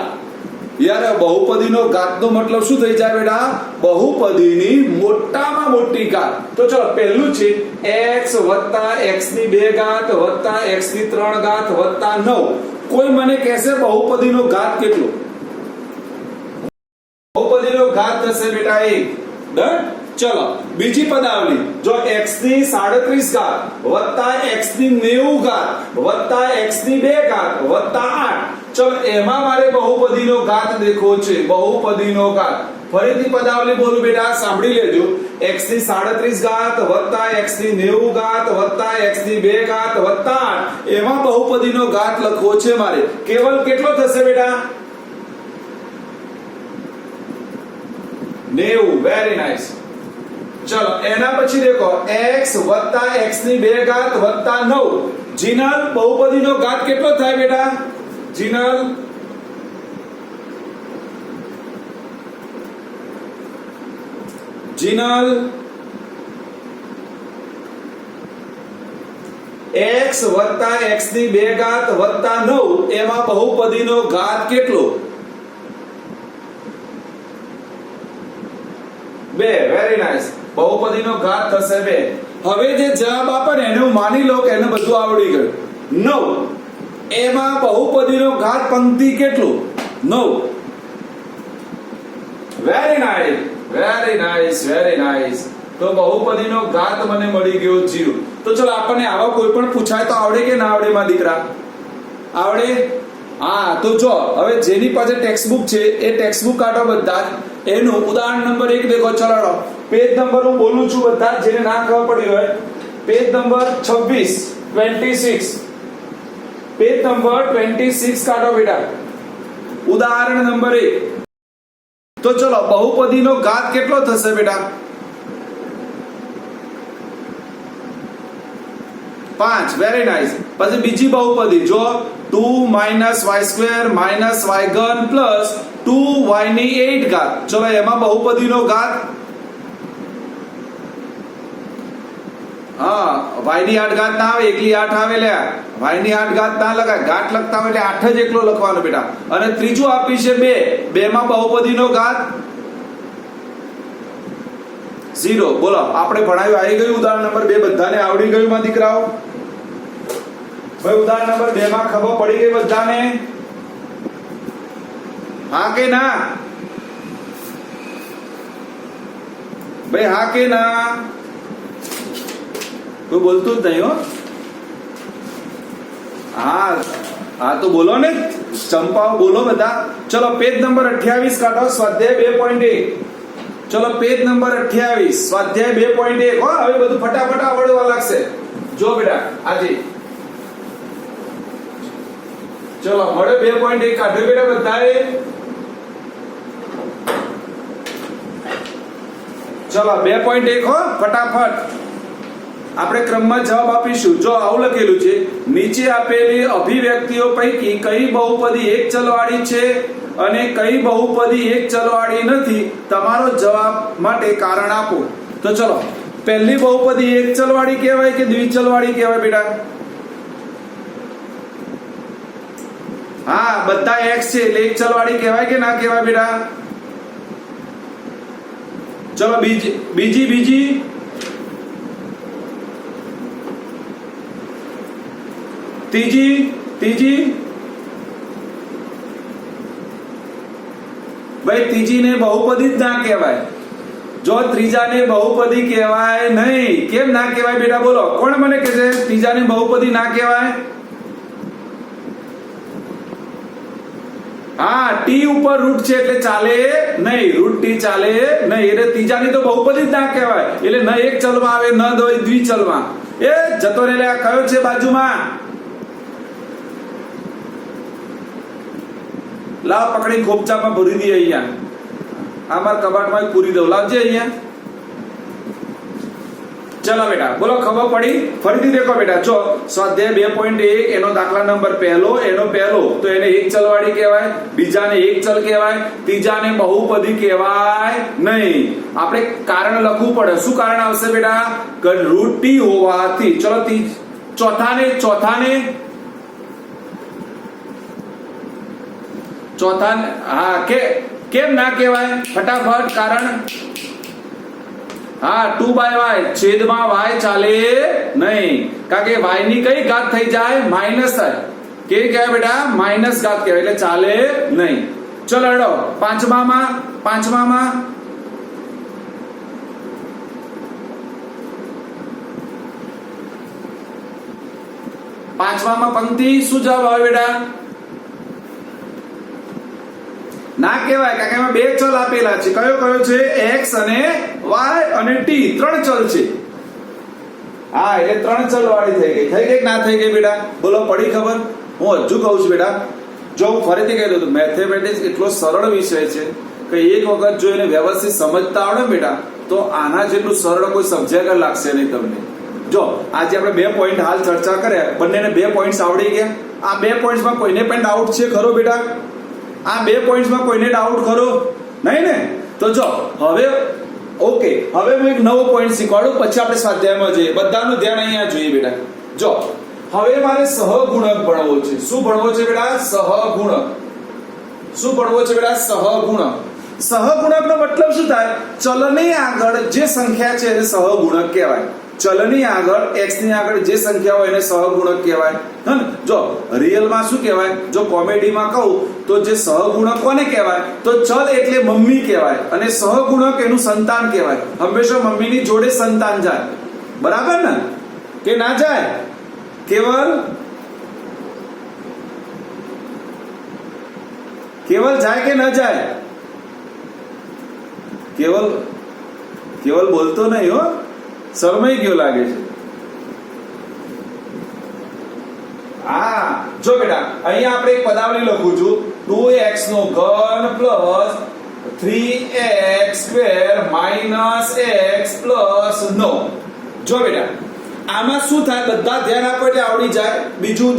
યાર બહુપદીનો ઘાતનો મતલબ શું થઈ જાય બેટા? બહુપદીની મોટામાં મોટી ઘાત. તો ચલો પહેલું છે x વત્તા x ની 2 ઘાત વત્તા x ની 3 ઘાત વત્તા 9. કોઈ મને કહેશે બહુપદીનો ઘાત કેટલો? બહુપદીનો ઘાત થશે બેટા 1. ડન. ચલો બીજી પદાવલી, જો x ની 37 ઘાત વત્તા x ની 90 ઘાત વત્તા x ની 2 ઘાત વત્તા 8. ચલો એમાં મારે બહુપદીનો ઘાત દેખો છે. બહુપદીનો ઘાત ફરીથી પદાવલી બોલું બેટા, સાંભળી લેજો. x ની 37 ઘાત વત્તા x ની 90 ઘાત વત્તા x ની 2 ઘાત વત્તા 8. એમાં બહુપદીનો ઘાત લખવો છે મારે. કેવલ કેટલો થશે બેટા? 90. Very nice. ચલો એના પછી દેખો x વત્તા x ની 2 ઘાત વત્તા 9. જીનલ બહુપદીનો ઘાત કેટલો થાય બેટા? જીનલ x વત્તા x ની 2 ઘાત વત્તા 9 એમાં બહુપદીનો ઘાત કેટલો? 2. Very nice. બહુપદીનો ઘાત થશે 2. હવે જે જવાબ આપે ને એને માની લો કે એને બધું આવડી ગયું. 9 એમાં બહુપદીનો ઘાત પંક્તિ કેટલો? 9. Very nice, very nice, very nice. તો બહુપદીનો ઘાત મને મળી ગયો 0. તો ચલો આપણને આવા કોઈ પણ પૂછાય તો આવડે કે ના આવડે માં દીકરા? આવડે? હા તો જો હવે જેની પાસે ટેક્સ્ટ બુક છે એ ટેક્સ્ટ બુક કાઢો બધા જ. એનું ઉદાહરણ નંબર 1 દેખો. ચલો પેજ નંબર હું બોલું છું, બધા જેને ના ખબર પડી હોય પેજ નંબર 26 પેજ નંબર 26 કાઢો બેટા. ઉદાહરણ નંબર 1. તો ચલો બહુપદીનો ઘાત કેટલો થશે બેટા? 5. Very nice. પછી બીજી બહુપદી જો 2 - y² - y³ પ્લસ 2y ની 8 ઘાત. ચલો એમાં બહુપદીનો ઘાત હા y ની 8 ઘાત ના આવે, એકલી 8 આવે લ્યા. y ની 8 ઘાત ના લગાય, ઘાત લખતા હોય એટલે 8 જ એકલો લખવાનો બેટા. અને ત્રીજું આપી છે 2. 2 માં બહુપદીનો ઘાત 0. બોલો આપણે ભણાવ્યું આવી ગયું. ઉદાહરણ નંબર 2 બધાને આવડી ગયું માં દીકરાઓ? ભાઈ ઉદાહરણ નંબર 2 માં ખબર પડી ગઈ બધાને? હા કે ના? ભાઈ હા કે ના? કોઈ બોલતું જ નહીં હો. હા તો બોલો ને, ચંપાઓ બોલો બધા. ચલો પેજ નંબર 28 કાઢો. સ્વાધ્યાય 2.1. ચલો પેજ નંબર 28 સ્વાધ્યાય 2.1. હો હવે બધું ફટાફટ આવડવા લાગશે. જો બેટા આજે ચલો મળે 2.1 કાઢો બેટા બધાએ. ચલો 2.1 હો ફટાફટ. આપણે ક્રમમાં જવાબ આપીશું. જો આવું લખેલું છે, નીચે આપેલી અભિવ્યક્તિઓ પૈકી કઈ બહુપદી એક ચલવાળી છે અને કઈ બહુપદી એક ચલવાળી નથી? તમારો જવાબ માટે કારણ આપો. તો ચલો પહેલી બહુપદી એક ચલવાળી કહેવાય કે દ્વિચલવાળી કહેવાય બેટા? હા બધા x છે એટલે એક ચલવાળી કહેવાય કે ના કહેવાય બેટા? ચલો બીજી ત્રીજી ભાઈ ત્રીજીને બહુપદી જ ના કહેવાય. જો ત્રીજાને બહુપદી કહેવાય નહીં. કેમ ના કહેવાય બેટા? બોલો કોણ મને કહેશે ત્રીજાને બહુપદી ના કહેવાય? હા ટી ઉપર રૂટ છે એટલે ચાલે નહીં. રૂટ ટી ચાલે નહીં એટલે ત્રીજાની તો બહુપદી જ ના કહેવાય. એટલે ન એક ચલમાં આવે ન દ્વિચલમાં. એ જતો રે કયો છે બાજુમાં? લાવ પકડી ખોપચામાં ભરી દઈએ. અહીંયા આમાં કબાટમાં પૂરી દઉં. લાવજે અહીંયા. ચલો બેટા બોલો ખબર પડી? ફરીથી દેખો બેટા. જો સ્વાધ્યાય 2.1 એનો દાખલા નંબર પહેલો તો એને એક ચલવાળી કહેવાય, બીજાને એક ચલ કહેવાય, ત્રીજાને બહુપદી કહેવાય નહીં. આપણે કારણ લખવું પડે. શું કારણ આવશે બેટા? કે રૂટ ટી હોવાથી. ચલો ચોથાને હા કેમ ના કહેવાય? ફટાફટ કારણ. હા 2/y છેદમાં y ચાલે નહીં. કારણ કે y ની કઈ ઘાત થઈ જાય? માઇનસ થાય. કે કહેવાય બેટા? માઇનસ ઘાત કહેવાય એટલે ચાલે નહીં. ચલો હેડો પાંચમામાં પંક્તિ શું જવાબ આવે બેટા? ના કહેવાય કારણ કે એમાં બે ચલ આપેલા છે. કયો છે? x અને y અને t. 3 ચલ છે. હા એટલે 3 ચલ વાળી થઈ ગઈ કે ના થઈ ગઈ બેટા? બોલો પડી ખબર? હું હજુ કહું છું બેટા. જો હું ફરીથી કહી દઉં, મેથેમેટિક્સ એટલો સરળ વિષય છે કે એક વખત જો એને વ્યવસ્થિત સમજતા આવડે બેટા તો આના જેટલું સરળ કોઈ સબ્જેક્ટ લાગશે નહીં તમને. જો આજે આપણે 2 પોઈન્ટ હાલ ચર્ચા કર્યા, બંનેને 2 પોઈન્ટ્સ આવડી ગયા. આ 2 પોઈન્ટ્સમાં કોઈને પણ ડાઉટ છે ખરો બેટા? આ 2 પોઈન્ટ્સમાં કોઈને ડાઉટ ખરો? નહીં ને? તો જો હવે ઓકે, હવે હું એક નવો પોઈન્ટ શીખવાડું પછી આપણે સ્વાધ્યાયમાં જઈએ. બધાનું ધ્યાન અહીંયા જોઈએ બેટા. જો હવે મારે સહગુણક ભણવો છે. શું ભણવો છે બેટા? સહગુણક. શું ભણવો છે બેટા? સહગુણક. સહગુણકનો મતલબ શું થાય? ચલની આગળ જે સંખ્યા છે એને સહગુણક કહેવાય. ચલની આગળ x ની આગળ જે સંખ્યા હોય એને સહગુણક કહેવાય. હે ને? જો રિયલમાં શું કહેવાય? જો કોમેડીમાં કહું તો જે સહગુણક કોને કહેવાય? તો ચલ એટલે મમ્મી કહેવાય અને સહગુણક એનું સંતાન કહેવાય. હંમેશા મમ્મીની જોડે સંતાન જાય. બરાબર ને? કે ના જાય? કેવલ કેવલ જાય કે ન જાય? કેવલ બોલતો નહીં હો, શરમાઈ ગયો લાગે છે. હા જો બેટા, અહીંયા આપણે એક પદાવલી લખું છું, 2x નો ઘન plus 3x square minus x plus 9. જો બેટા આમાં શું થાય, બધા ધ્યાન આપો એટલે આવડી જાય. બીજું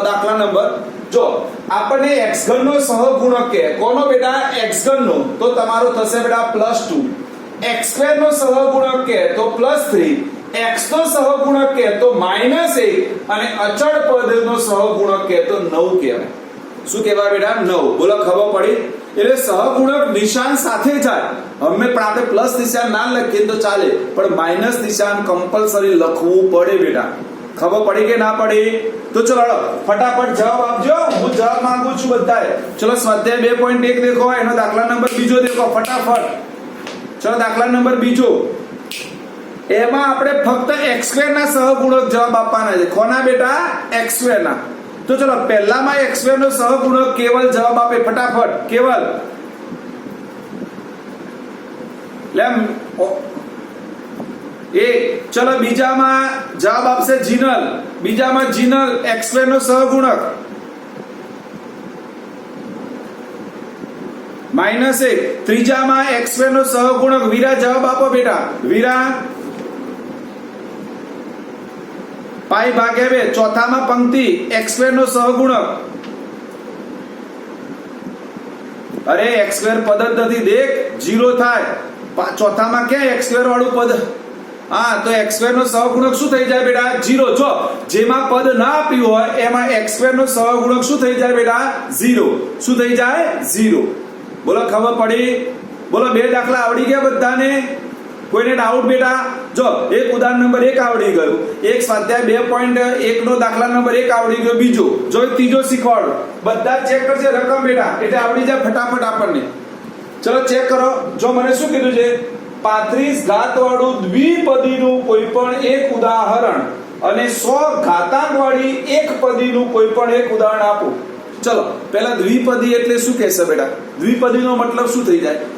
દાખલા નંબર જો, આપણને x ઘન નો સહગુણક કે કોનો બેટા? x ઘન નો, તો તમારો થશે બેટા +2. x સ્ક્વેર નો સહગુણક કે તો +3, x નો સહગુણક કે તો -1 અને અચળ પદ નો સહગુણક કે તો 9 કહેવાય. શું કહેવાય બેટા? 9. બોલો ખબર પડી? એટલે સહગુણક નિશાન સાથે જાય. હવે પણ આપણે પ્લસ નિશાન ના લખીએ તો ચાલે, પણ માઇનસ નિશાન કમ્પલસરી લખવું પડે બેટા. ખબર પડી કે ના પડી? તો ચલો ફટાફટ જવાબ આપજો. હું જવાબ માંગુ છું બધાએ. ચલો સ્વાધ્યાય 2.1 દેખો, એનો દાખલા નંબર બીજો દેખો ફટાફટ. ચલો દાખલા નંબર બીજો, એમાં આપણે ફક્ત x² ના સહગુણક જવાબ આપવાના છે. કોના બેટા? x² ના. તો ચલો પહેલામાં x² નો સહગુણક કેવલ જવાબ આપે ફટાફટ. કેવલ ચલો બીજામાં જવાબ આપશે જીનલ. બીજામાં જીનલ x² નો સહગુણક -1. ત્રીજામાં x² નો સહગુણક વીરા જવાબ આપો બેટા. વીરા પાઈ ભાગ્યા 2. ચોથામાં પંક્તિ x² નો સહગુણક. અરે x² પદ જ નથી, દેખ 0 થાય. ચોથામાં ક્યાં x² વાળું પદ? હા, તો x² નો સહગુણક શું થઈ જાય બેટા? 0. જો જેમાં પદ ના આપ્યું હોય એમાં x² નો સહગુણક શું થઈ જાય બેટા? 0. શું થઈ જાય? 0. બોલો ખબર પડી? બોલો 2 દાખલા આવડી ગયા બધાને? કોઈને ડાઉટ બેટા? જો એક ઉદાહરણ નંબર 1 આવડી ગયું, એક સ્વાધ્યાય 2.1 નો દાખલા નંબર 1 આવડી ગયો, બીજો જો ત્રીજો શીખવાડો. બધા ચેક કરશે રકમ બેટા, એટલે આવડી જાય ફટાફટ આપણને. ચલો ચેક કરો. જો મને શું કીધું છે? 35 ઘાત વાળું દ્વિપદીનું કોઈ પણ એક ઉદાહરણ અને 100 ઘાતાંક વાળી એક પદીનું કોઈ પણ એક ઉદાહરણ આપો. ચલો પહેલા દ્વિપદી એટલે શું કહેશે બેટા? દ્વિપદીનો મતલબ શું થઈ જાય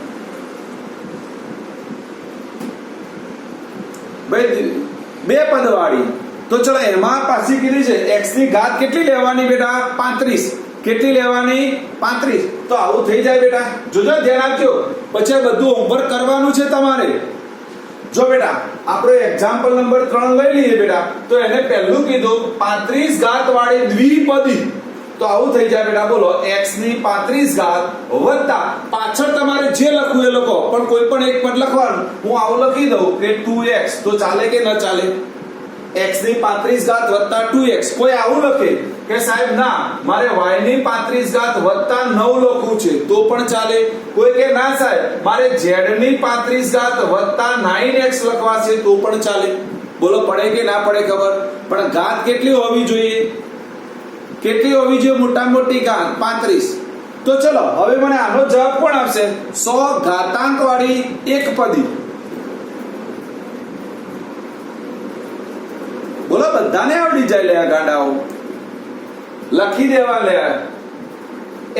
ભાઈ? 2 પદ વાળી. તો ચલો એમાં પાછી કીધી છે x ની ઘાત કેટલી લેવાની બેટા? 35. કેટલી લેવાની? 35. તો આવું થઈ જાય બેટા. જોજો ધ્યાન આપજો, પછી બધું હોમવર્ક કરવાનું છે તમારે. જો બેટા આપણે એક્ઝામ્પલ નંબર 3 લઈ લઈએ બેટા, તો એને પહેલું કીધું 35 ઘાત વાળી દ્વિપદી. તો આવું થઈ જાય બેટા. બોલો x ની 35 ઘાત વત્તા પાછળ તમારે જે લખવું એ લખો, પણ કોઈ પણ એક પદ લખવાનું. હું આવું લખી દઉં કે 2x. તો ચાલે કે ન ચાલે? x ની 35 ઘાત વત્તા 2x. કોઈ આવું લખે કે સાહેબ ના, મારે y ની 35 ઘાત વત્તા 9 લખવું છે, તો પણ ચાલે. કોઈ કે ના સાહેબ, મારે z ની 35 ઘાત વત્તા 9x લખવા છે, તો પણ ચાલે. બોલો પડે કે ના પડે ખબર? પણ ઘાત કેટલી હોવી જોઈએ? કેટલી હોવી જોઈએ? મોટા મોટી ઘાત 35. તો ચલો હવે મને આનો જવાબ કોણ આપશે? 100 ઘાતાંક વાળી એક પદી. બોલો બધાને આવડી જાય. લે આ ગાડાઓ લખી દેવા. લે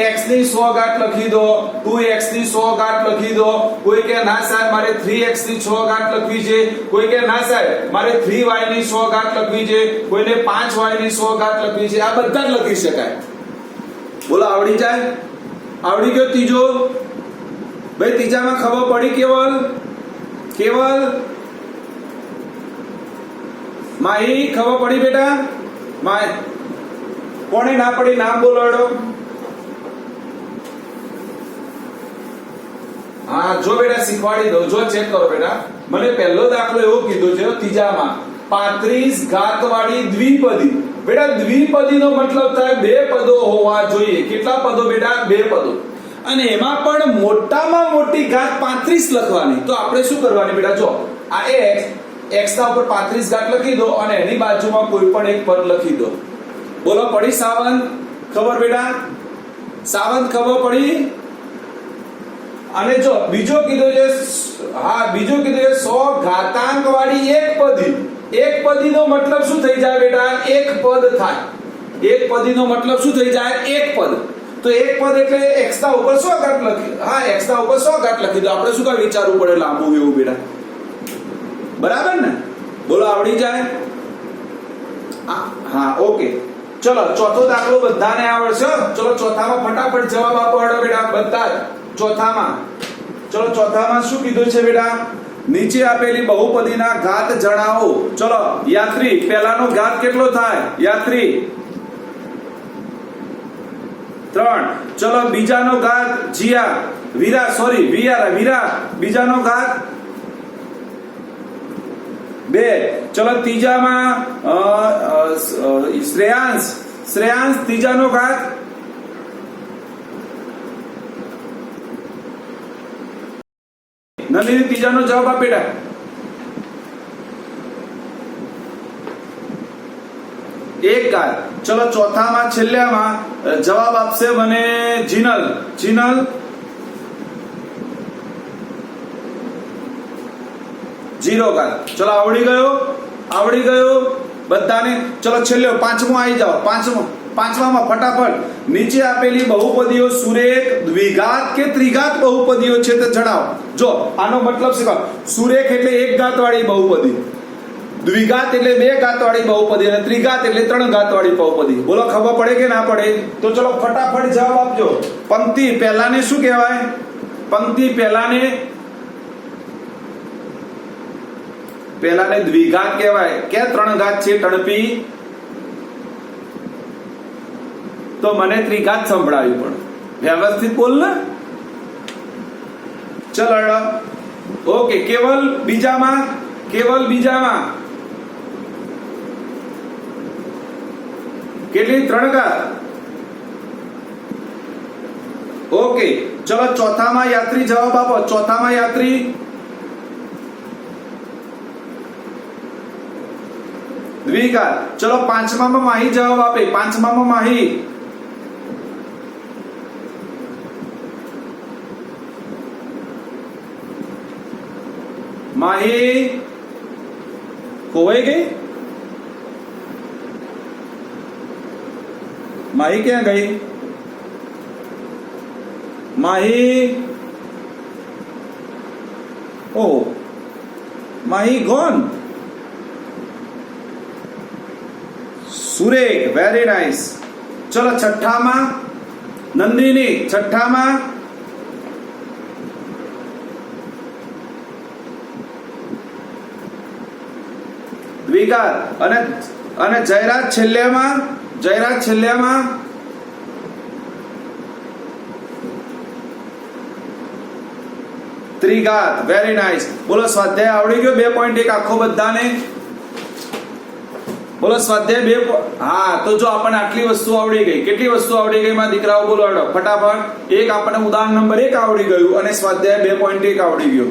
x ની 100 ઘાત લખી દો, 2x ની 100 ઘાત લખી દો. કોઈ કે ના સાહેબ મારે 3x ની 100 ઘાત લખવી છે. કોઈ કે ના સાહેબ મારે 3y ની 100 ઘાત લખવી છે. કોઈને 5y ની 100 ઘાત લખવી છે. આ બધા જ લખી શકાય. બોલો આવડી જાય? આવડી ગયો ત્રીજો? ભાઈ ત્રીજામાં ખબર પડી? કેવલ માહી ખબર પડી બેટા? માય કોને ના પડી? નામ બોલાડો. હા જો બેટા શીખવાડી દઉં. જો ચેક કરો બેટા, મને પહેલો દાખલો એવો કીધો છે ત્રીજામાં 35 ઘાત વાળી દ્વિપદી. બેટા દ્વિપદીનો મતલબ થાય 2 પદો હોવા જોઈએ. કેટલા પદો બેટા? 2 પદો. અને એમાં પણ મોટામાં મોટી ઘાત 35 લખવાની. તો આપણે શું કરવાની બેટા? જો આ x ના ઉપર 35 ઘાત લખી દો અને એની બાજુમાં કોઈ પણ એક પદ લખી દો. બોલો પડી સાવંત? ખબર બેટા? સાવંત ખબર પડી? અને જો બીજો કીધો છે, હા બીજો કીધું છે 100 ઘાતાંક વાળી એક પદી. એક પદીનો મતલબ શું થઈ જાય બેટા? એક પદ થાય. એક પદીનો મતલબ શું થઈ જાય? એક પદ. તો એક પદ એટલે x ના ઉપર 100 ઘાત લખી, હા x ના ઉપર 100 ઘાત લખી દો. આપણે શું કામ વિચારવું પડે લાંબુ એવું બેટા? બરાબર ને? બોલો આવડી જાય? હા ઓકે. ચલો ચોથો દાખલો બધાને આવડશે. ચલો ચોથામાં ફટાફટ જવાબ આપો હડો બેટા બધા જ. ચોથામાં ચલો ચોથામાં શું કીધું છે બેટા? નીચે આપેલી બહુપદીના ઘાત જણાવો. ચલો યાત્રી પહેલાનો ઘાત કેટલો થાય? યાત્રી 3. ચલો બીજાનો ઘાત જીયા વીરા સોરી વીરા બીજાનો ઘાત 2. ચલો ત્રીજામાં શ્રેયાંશ ત્રીજાનો ઘાત નલિની ત્રીજાનો જવાબ આપ બેટા. એક ઘાત. ચલો ચોથામાં છેલ્લામાં જવાબ આપશે મને જીનલ 0 ઘાત. ચલો આવડી ગયો બધાને. ચલો છેલ્લો પાંચમો આવી જાઓ. પાંચમામાં ફટાફટ નીચે આપેલી બહુપદીઓ સુરેખ દ્વિઘાત કે ત્રિઘાત બહુપદીઓ છે તે જણાવો. જો આનો મતલબ શીખો. સુરેખ એટલે એક ઘાત વાળી બહુપદી, દ્વિઘાત એટલે બે ઘાત વાળી બહુપદી અને ત્રિઘાત એટલે 3 ઘાત વાળી બહુપદી. બોલો ખબર પડે કે ના પડે? તો ચલો ફટાફટ જવાબ આપજો. પંક્તિ પહેલાને શું કહેવાય? પંક્તિ પહેલાને દ્વિઘાત કહેવાય કે 3 ઘાત છે ટણપી? તો મને ત્રિઘાત સંભળાવ્યું પણ વ્યવસ્થિત બોલ ને. ચલો ઓકે. કેવલ બીજામાં કેટલી? 3 ઘાત. ઓકે. ચલો ચોથામાં યાત્રી જવાબ આપો. ચોથામાં યાત્રી દ્વિઘાત. ચલો પાંચમામાં માહી જવાબ આપે. પાંચમામાં માહી ખોવાઈ ગઈ. માહી ક્યાં ગઈ? Mahi gone. Surekh very nice. ચલો છઠ્ઠામાં નંદિની. છઠ્ઠામાં દ્વિઘાત. અને જયરાજ છેલ્લામાં ત્રિઘાત. Very nice. બોલો સ્વાધ્યાય આવડી ગયો? 2.1 આખો બધાને. બોલો સ્વાધ્યાય 2. હા તો જો આપણને આટલી વસ્તુ આવડી ગઈ. કેટલી વસ્તુ આવડી ગઈ માં દીકરાઓ? બોલો ફટાફટ. એક આપણને ઉદાહરણ નંબર 1 આવડી ગયું અને સ્વાધ્યાય 2.1 આવડી ગયો.